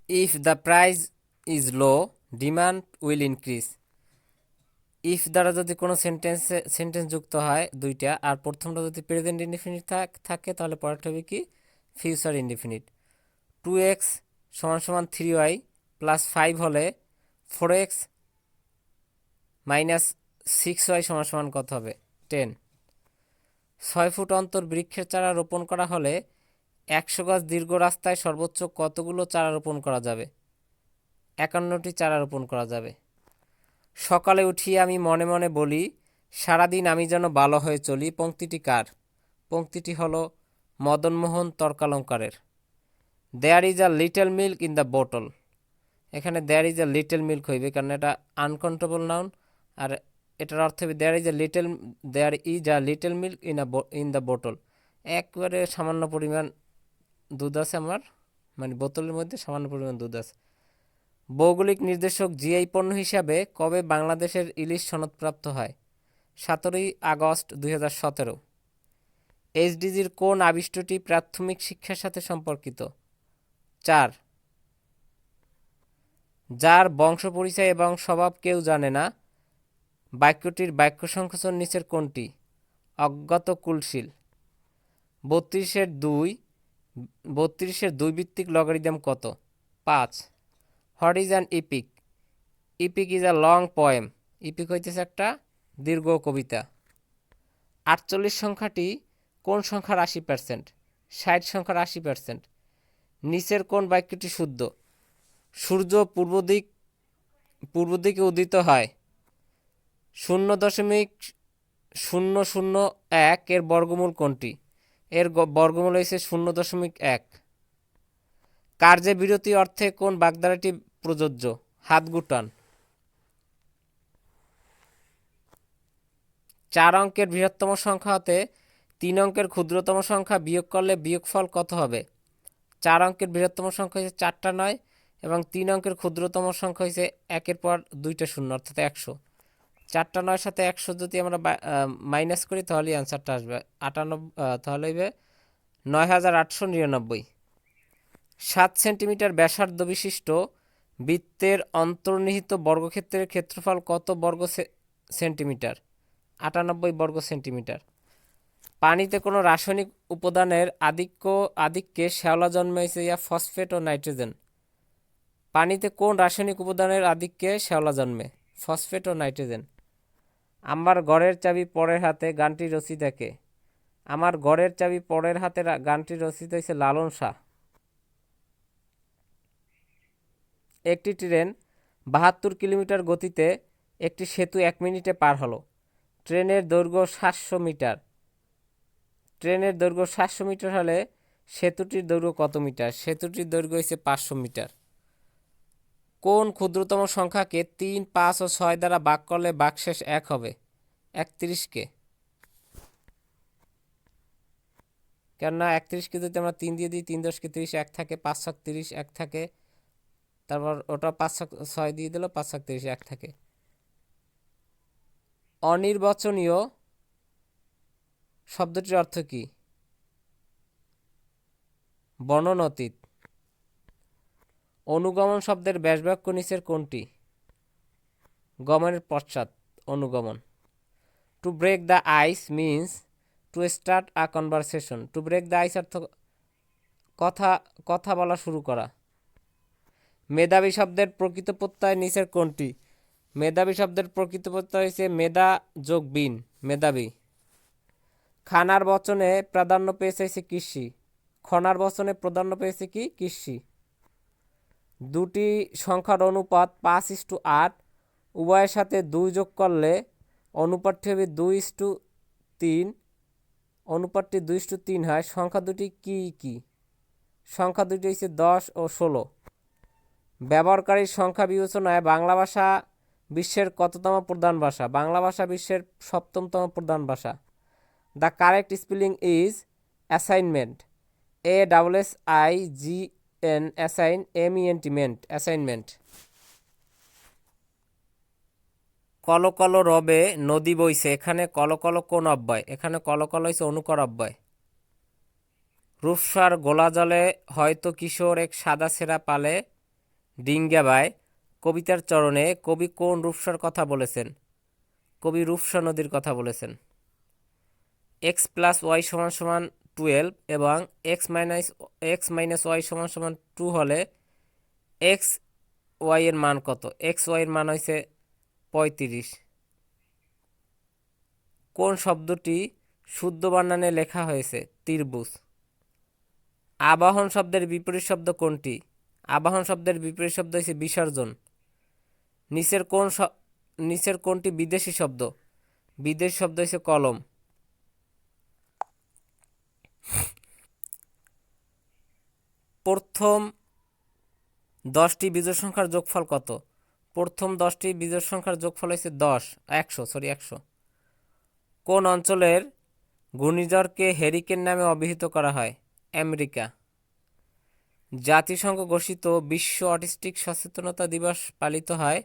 If the price is low demand will increase. If দ্বারা যদি কোনো সেন্টেন্স যুক্ত হয় দুইটা, আর প্রথমটা যদি প্রেজেন্ট ইনডিফিনিট থাকে তাহলে পরেরটা হবে কি ফিউচার ইনডিফিনিট। 2x সমান সমান 3y প্লাস 5 হলে 4x মাইনাস 6y সমান সমান কত হবে? 10। 6 ফুট অন্তর বৃক্ষের চারা রোপণ করা হলে 100 গাছ দীর্ঘ রাস্তায় সর্বোচ্চ কতগুলো চারা রোপণ করা যাবে? 51টি চারা রোপণ করা যাবে। সকালে উঠিয়ে আমি মনে মনে বলি, সারাদিন আমি যেন ভালো হয়ে চলি। পংক্তিটি কার? পংক্তিটি হলো মদনমোহন তর্কালঙ্কারের। There is a little milk in the bottle. এখানে there is a little milk হইবে, কারণ এটা আনকাউন্টেবল নাউন, আর এটার অর্থ হবে there is a little milk in the bottle. একবারে সামান্য পরিমাণ দুধ আছে আমার, মানে বোতলের মধ্যে সামান্য পরিমাণ দুধ আছে। ভৌগোলিক নির্দেশক জিআই পণ্য হিসাবে কবে বাংলাদেশের ইলিশ সনদপ্রাপ্ত হয়? 17 আগস্ট 2017। এইচডিজির কোন আবিষ্টটি প্রাথমিক শিক্ষার সাথে সম্পর্কিত? 4। যার বংশ পরিচয় এবং স্বভাব কেউ জানে না, বাক্যটির বাক্য সংকোচন নিচের কোনটি? অজ্ঞাত কুলশীল। 32-এর 2 ভিত্তিক লগারিদম কত? 5। What is an epic? Epic is a long poem. Epic হইতেছে একটা দীর্ঘ কবিতা। 48 সংখ্যাটি কোন সংখ্যার 80%? 60 সংখ্যার 80%। নিচের কোন বাক্যটি শুদ্ধ? সূর্য পূর্ব দিকে উদিত হয়। 0.001 এর বর্গমূল কোনটি? এর বর্গমূল হয়েছে 0.1। কার্যে বিরতি অর্থে কোন বাগধারাটি প্রযোজ্য? হাত গুটান। 4 অঙ্কের বৃহত্তম সংখ্যা হতে 3 অঙ্কের ক্ষুদ্রতম সংখ্যা বিয়োগ করলে বিয়োগফল কত হবে? 4 অঙ্কের বৃহত্তম সংখ্যা হচ্ছে 4টা 9 এবং 3 অঙ্কের ক্ষুদ্রতম সংখ্যা হচ্ছে 1-এর পর 2টা শূন্য, অর্থাৎ 100। 4টা 9 সাথে 100 যদি আমরা মাইনাস করি তাহলে অ্যান্সারটা আসবে 98, তাহলে হইবে 9899। 7 সেন্টিমিটার ব্যাসার্ধ বিশিষ্ট বৃত্তের অন্তর্নিহিত বর্গক্ষেত্রের ক্ষেত্রফল কত বর্গ সেন্টিমিটার? 98 বর্গ সেন্টিমিটার। পানিতে কোনো রাসায়নিক উপাদানের আধিক্যে শ্যাওলা জন্মাইছে ইয়া ফসফেট ও নাইট্রোজেন। পানিতে কোন রাসায়নিক উপাদানের আধিক্যে শ্যাওলা জন্মে? ফসফেট ও নাইট্রোজেন। আমার ঘরের চাবি পরের হাতে গানটির রচয়িতা কে? আমার ঘরের চাবি পরের হাতে গানটির রচয়িতা হয়েছে লালন শাহ। একটি ট্রেন 72 কিলোমিটার গতিতে একটি সেতু 1 মিনিটে পার হলো। ট্রেনের দৈর্ঘ্য 700 মিটার। ট্রেনের দৈর্ঘ্য 700 মিটার হলে সেতুটির দৈর্ঘ্য কত মিটার? সেতুটির দৈর্ঘ্য হচ্ছে 500 মিটার। কোন ক্ষুদ্রতম সংখ্যাকে 3, 5 ও 6 দ্বারা ভাগ করলে ভাগশেষ 1 হবে? 31কে। কেননা 31কে যদি আমরা 3 দিয়ে দিই, 3 10কে 30 1 থাকে, 5 6 30 1 থাকে, তারপর ওটা 5 6 দিয়ে দিল, 5 6 30 1 থাকে। অনির্বাচনীয় শব্দটির অর্থ কি? বর্ণনাতীত। অনুগমন শব্দের ব্যাসবাক্য নিচের কোনটি? গমনের পশ্চাৎ অনুগমন। To break the ice means to start a conversation. To break the ice অর্থ কথা বলা শুরু করা। মেধাবী শব্দের প্রকৃত প্রত্যয় নিচের কোনটি? মেধাবী শব্দের প্রকৃত প্রত্যয় হচ্ছে মেধা যোগ বিন, মেধাবী। খানার বচনে প্রাধান্য পেয়েছে কৃষি। খনার বচনে প্রাধান্য পেয়েছে কি? কৃষি। দুটি সংখ্যার অনুপাত 5:8, উভয়ের সাথে 2 যোগ করলে অনুপাতটি হবে 2:3। অনুপাতটি 2:3 হয়। সংখ্যা দুটি কি কি? সংখ্যা দুটি হচ্ছে 10 ও 16। ব্যবহারকারীর সংখ্যা বিবেচনায় বাংলা ভাষা বিশ্বের কততম প্রধান ভাষা? বাংলা ভাষা বিশ্বের 7তম প্রধান ভাষা। The correct spelling is assignment. ASSIGN assign, MENT meant, assignment. Call call রবে নদী বইছে, এখানে কল কল কোন অব্যয়? এখানে কল কল হইছে অনুকর অব্যয়। রূপসার গোলা জলে হয়তো কিশোর এক সাদা ছেঁড়া পালে ডিঙ্গাবায় কবিতার চরণে কবি কোন রূপসার কথা বলেছেন? কবি রূপসা নদীর কথা বলেছেন। এক্স প্লাস ওয়াই সমান সমান 12 এবং এক্স মাইনাস ওয়াই সমান সমান 2 হলে এক্স ওয়াই এর মান কত? এক্স ওয়াই এর মান হয়েছে 35। কোন শব্দটি শুদ্ধ বানানে লেখা হয়েছে? ত্রিভুজ। আবাহন শব্দের বিপরীত শব্দ কোনটি? আবাহন শব্দের বিপরীত শব্দ হচ্ছে বিসর্জন। নিচের কোনটি বিদেশি শব্দ? বিদেশি শব্দ হচ্ছে কলম। প্রথম 10টি বিজোড় সংখ্যার যোগফল কত? প্রথম 10টি বিজোড় সংখ্যার যোগফল হচ্ছে 100। কোন অঞ্চলের ঘূর্ণিঝড়কে হ্যারিকেন নামে অভিহিত করা হয়? আমেরিকা। জাতিসংঘ ঘোষিত বিশ্ব অটিস্টিক সচেতনতা দিবস পালিত হয়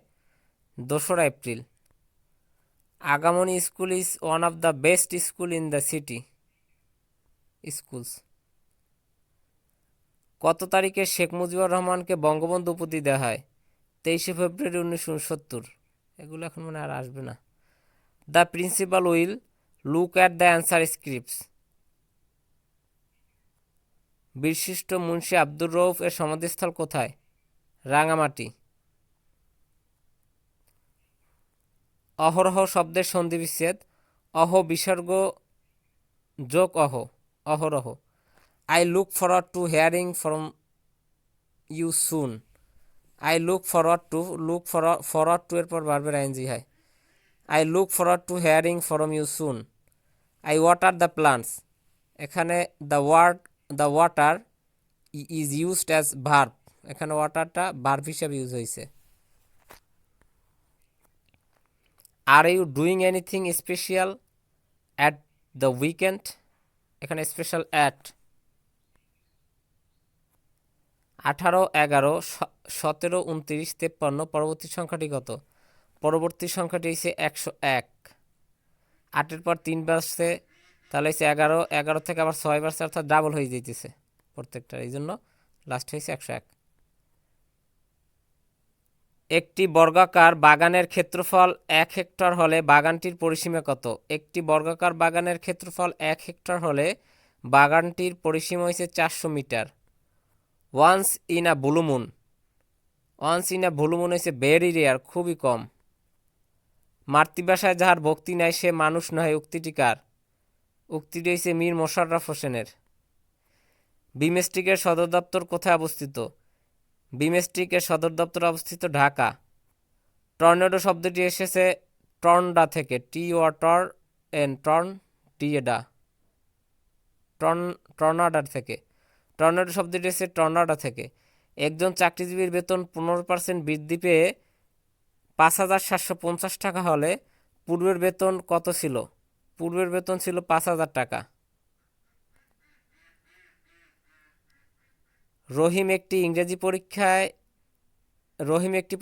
2রা April. Agamani school is one of the best school in the city schools. কত তারিখে শেখ মুজিবুর রহমানকে বঙ্গবন্ধু উপাধি দেওয়া হয়? 23শে ফেব্রুয়ারি 1969। এগুলো এখন মনে আর আসবে না। The principal will look at the answer scripts. বীরশ্রেষ্ঠ মুন্সি আব্দুর রউফ এর সমাধিস্থল কোথায়? রাঙামাটি। অহরহ শব্দের সন্ধিবিচ্ছেদ অহ বিসর্গ যোগ অহ, অহরহ। I look forward to hearing from you soon. I look forward to এর পর ভার্বের আইএনজি হয়। I look forward to hearing from you soon. I water the plants. এখানে the water is used as verb. এখানে ওয়াটারটা verb হিসাবে use হয়েছে। Are you doing anything special at the weekend? এখানে স্পেশাল অ্যাট। 18, 11, 17, 29, 53 পরবর্তী সংখ্যাটি কত? পরবর্তী সংখ্যাটি হচ্ছে 101। 8-এর পর 3 বাড়ছে, তাহলে হচ্ছে 11, 11 থেকে আবার 6 বাড়ছে, অর্থাৎ ডাবল হয়ে যেতেছে প্রত্যেকটা, এই জন্য লাস্ট হয়েছে 101। একটি বর্গাকার বাগানের ক্ষেত্রফল 1 হেক্টর হলে বাগানটির পরিসীমা কত? একটি বর্গাকার বাগানের ক্ষেত্রফল 1 হেক্টর হলে বাগানটির পরিসীমা হয়েছে 400 metre. Once in a blue moon. Once in a blue moon হয়েছে ভেরি রেয়ার, খুবই কম। মাতৃভাষায় যাহার ভক্তি নাই সে মানুষ নয়, উক্তিটি কার? উক্তিটি হয়েছে মীর মোশাররফ হোসেনের। বিমেস্টিকের সদর দপ্তর কোথায় অবস্থিত? বিমেস্টিকের সদর দপ্তর অবস্থিত ঢাকা। টর্নেডো শব্দটি এসেছে টর্নডা থেকে, টর্নাডার থেকে। টর্নেডো শব্দটি এসেছে টর্নাডা থেকে। একজন চাকরিজীবীর বেতন 15% বৃদ্ধি পেয়ে 5,750 টাকা হলে পূর্বের বেতন কত ছিল? পূর্বের বেতন ছিল 5,000 টাকা। রহিম একটি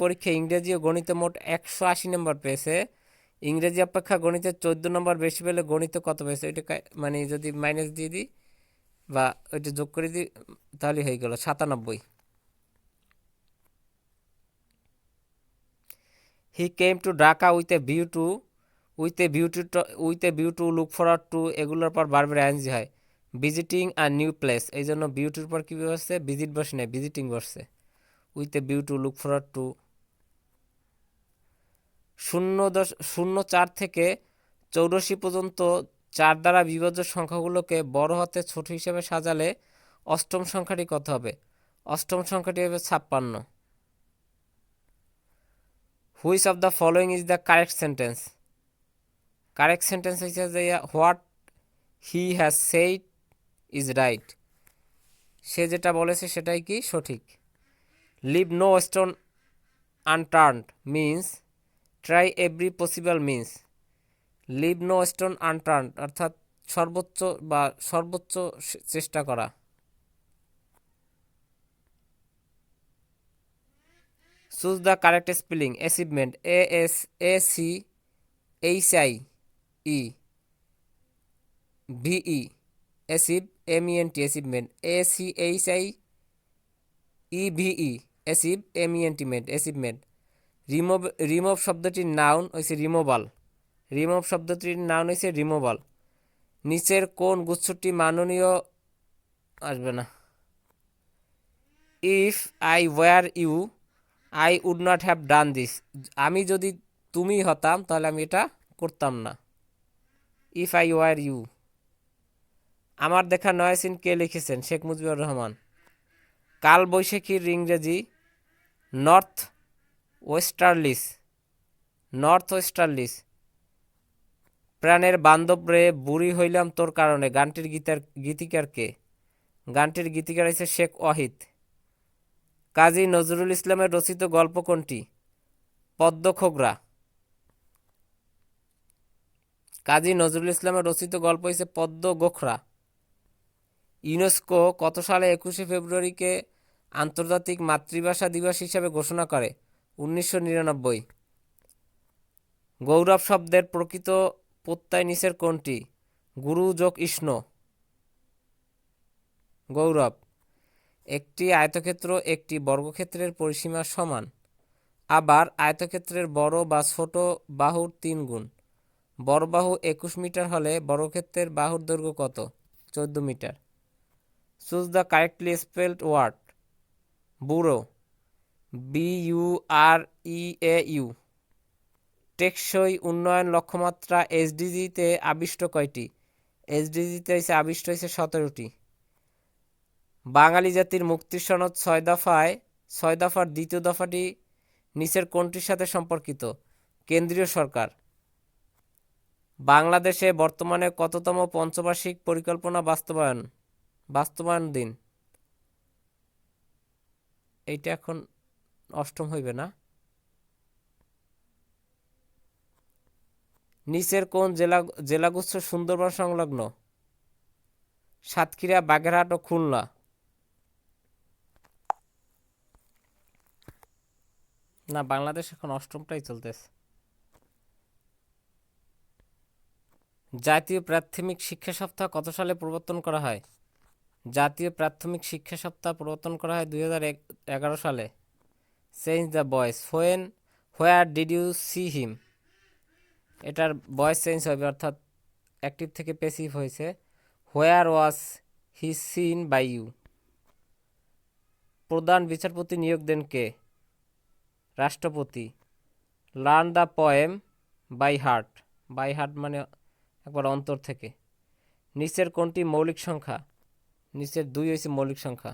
পরীক্ষায় ইংরেজি ও গণিতে মোট 180 নম্বর পেয়েছে। ইংরেজি অপেক্ষা গণিতে 14 নম্বর বেশি পেলে গণিতে কত পেয়েছে? ওইটা মানে যদি মাইনাস দিয়ে দিই বা ওইটা যোগ করে দিই তাহলে হয়ে গেল 97। He came to Dhaka with a view to look forward to, এগুলোর পর বারবার আইএনজি হয়। ভিজিটিং আ নিউ প্লেস, এই জন্য বিউটির পর কী বসছে? ভিজিট বসে নেই, ভিজিটিং বসছে। With a view to look forward two. 0.4 থেকে 84 পর্যন্ত 4 দ্বারা বিভাজ্য সংখ্যাগুলোকে বড় হাতে ছোট হিসেবে সাজালে অষ্টম সংখ্যাটি কত হবে? অষ্টম সংখ্যাটি হবে 56। Which of the following is the correct sentence? Correct sentence হচ্ছে যে what he has said is right. সে যেটা বলেছে সেটাই কি সঠিক। Leave no stone unturned means try every possible means. Leave no stone unturned অর্থাৎ সর্বোচ্চ চেষ্টা করা। Choose the correct spelling. Achievement ACHIEVE, achieve MENT, achievement ACHIEVE, achieve made achieve made. Remove remove শব্দটির নাউন হয়েছে রিমুভাল। রিমুভ শব্দটির noun হয়েছে removal. নিচের কোন গুচ্ছটি মাননীয় আসবে না? If I were you I would not have done this. আমি যদি তুমি হতাম তাহলে আমি এটা করতাম না। If I were you. আমার দেখা নয়া সিন কে লিখেছেন? শেখ মুজিবুর রহমান। কাল বৈশাখীর ইংরেজি নর্থ ওয়েস্টার্লিস। নর্থ ওয়েস্টার্লিস। প্রাণের বান্ধব রে বুড়ি হইলাম তোর কারণে গানটির গীতিকার কে? গানটির গীতিকার হচ্ছে শেখ ওয়াহিদ। কাজী নজরুল ইসলামের রচিত গল্প কোনটি? পদ্মখোগরা। কাজী নজরুল ইসলামের রচিত গল্প হচ্ছে পদ্ম গোখরা। ইউনেস্কো কত সালে 21শে ফেব্রুয়ারিকে আন্তর্জাতিক মাতৃভাষা দিবস হিসাবে ঘোষণা করে? 1999। গৌরব শব্দের প্রকৃত প্রত্যয় নিচের কোনটি? গুরু যোগ ইষ্ণ। গৌরব। একটি আয়তক্ষেত্র একটি বর্গক্ষেত্রের পরিসীমার সমান। আবার আয়তক্ষেত্রের বড় বা ছোট বাহুর 3 গুণ। বড় বাহু 21 মিটার হলে বর্গক্ষেত্রের বাহুর দৈর্ঘ্য কত? 14 metre. Choose the correctly spelled word. Bureau. BUREAU। টেকসই উন্নয়ন লক্ষ্যমাত্রা SDG-তে আবিষ্ট কয়টি? SDG-তে আবিষ্ট হয়েছে 17টি। বাঙালি জাতির মুক্তির সনদ 6 দফায় 6 দফার দ্বিতীয় দফাটি নিচের কোনটির সাথে সম্পর্কিত? কেন্দ্রীয় সরকার। বাংলাদেশে বর্তমানে কততম পঞ্চবার্ষিক পরিকল্পনা বাস্তবায়ন দিন? এইটা এখন 8ম হইবে না? নিচের কোন জেলাগুচ্ছ সুন্দরবন সংলগ্ন? সাতক্ষীরা, বাগেরহাট ও খুলনা। না, বাংলাদেশ এখন 8মটাই চলতেছে। জাতীয় প্রাথমিক শিক্ষা সপ্তাহ কত সালে প্রবর্তন করা হয়? জাতীয় প্রাথমিক শিক্ষা সপ্তাহ প্রবর্তন করা হয় 2011 সালে। Change the voice. Where did you see him. এটার ভয়েস চেঞ্জ হবে, অর্থাৎ অ্যাক্টিভ থেকে প্যাসিভ হয়েছে। Where was he seen by you. প্রধান বিচারপতি নিয়োগ দেন কে? রাষ্ট্রপতি। Learn the poem by heart. By heart মানে একবার অন্তর থেকে। নিচের কোনটি মৌলিক সংখ্যা? নিচের 2 হয়েছে মৌলিক সংখ্যা।